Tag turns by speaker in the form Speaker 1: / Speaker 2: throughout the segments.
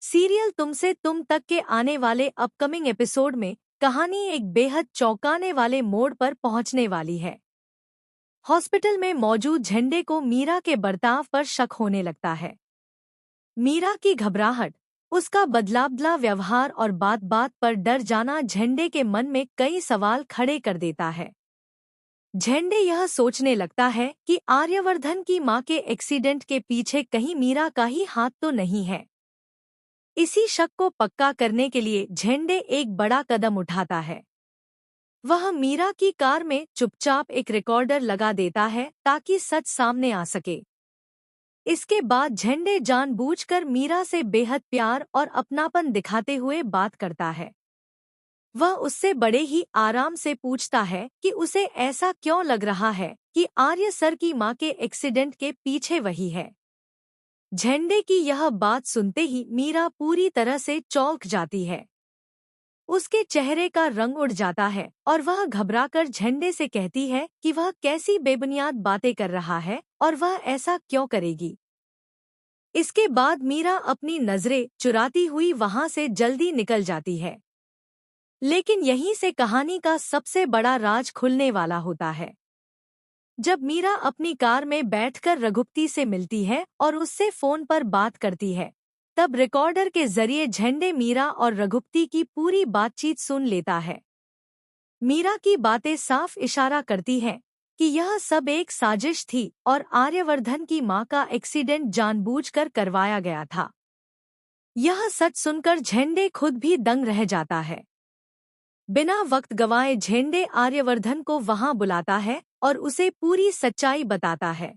Speaker 1: Serial तुमसे तुम तक के आने वाले अपकमिंग एपिसोड में कहानी एक बेहद चौंकाने वाले मोड़ पर पहुंचने वाली है। हॉस्पिटल में मौजूद झंडे को मीरा के बर्ताव पर शक होने लगता है। मीरा की घबराहट, उसका बदलावला व्यवहार और बात बात पर डर जाना झंडे के मन में कई सवाल खड़े कर देता है। झंडे यह सोचने लगता है कि आर्यवर्धन की मां के एक्सीडेंट के पीछे कहीं मीरा का ही हाथ तो नहीं है। इसी शक को पक्का करने के लिए झंडे एक बड़ा कदम उठाता है। वह मीरा की कार में चुपचाप एक रिकॉर्डर लगा देता है ताकि सच सामने आ सके। इसके बाद झंडे जानबूझकर मीरा से बेहद प्यार और अपनापन दिखाते हुए बात करता है। वह उससे बड़े ही आराम से पूछता है कि उसे ऐसा क्यों लग रहा है कि आर्य सर की मां के एक्सीडेंट के पीछे वही है। झंडे की यह बात सुनते ही मीरा पूरी तरह से चौंक जाती है। उसके चेहरे का रंग उड़ जाता है और वह घबराकर झंडे से कहती है कि वह कैसी बेबुनियाद बातें कर रहा है और वह ऐसा क्यों करेगी। इसके बाद मीरा अपनी नजरें चुराती हुई वहां से जल्दी निकल जाती है। लेकिन यहीं से कहानी का सबसे बड़ा राज खुलने वाला होता है। जब मीरा अपनी कार में बैठकर रघुपति से मिलती है और उससे फोन पर बात करती है, तब रिकॉर्डर के जरिए झंडे मीरा और रघुपति की पूरी बातचीत सुन लेता है। मीरा की बातें साफ इशारा करती हैं कि यह सब एक साजिश थी और आर्यवर्धन की मां का एक्सीडेंट जानबूझकर करवाया गया था। यह सच सुनकर झंडे खुद भी दंग रह जाता है। बिना वक्त गंवाए झंडे आर्यवर्धन को वहां बुलाता है और उसे पूरी सच्चाई बताता है।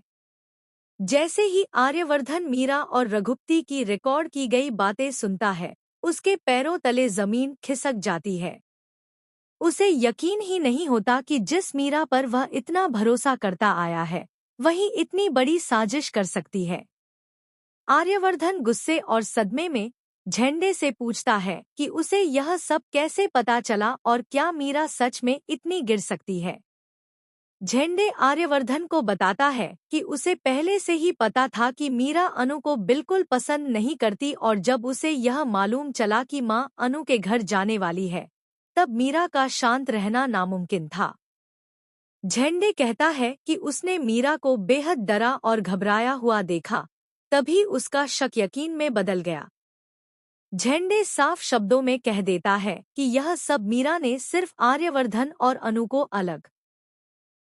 Speaker 1: जैसे ही आर्यवर्धन मीरा और रघुपति की रिकॉर्ड की गई बातें सुनता है, उसके पैरों तले जमीन खिसक जाती है। उसे यकीन ही नहीं होता कि जिस मीरा पर वह इतना भरोसा करता आया है, वही इतनी बड़ी साजिश कर सकती है। आर्यवर्धन गुस्से और सदमे में झंडे से पूछता है कि उसे यह सब कैसे पता चला और क्या मीरा सच में इतनी गिर सकती है। झंडे आर्यवर्धन को बताता है कि उसे पहले से ही पता था कि मीरा अनु को बिल्कुल पसंद नहीं करती और जब उसे यह मालूम चला कि मां अनु के घर जाने वाली है, तब मीरा का शांत रहना नामुमकिन था। झंडे कहता है कि उसने मीरा को बेहद डरा और घबराया हुआ देखा, तभी उसका शक यकीन में बदल गया। झंडे साफ शब्दों में कह देता है कि यह सब मीरा ने सिर्फ आर्यवर्धन और अनु को अलग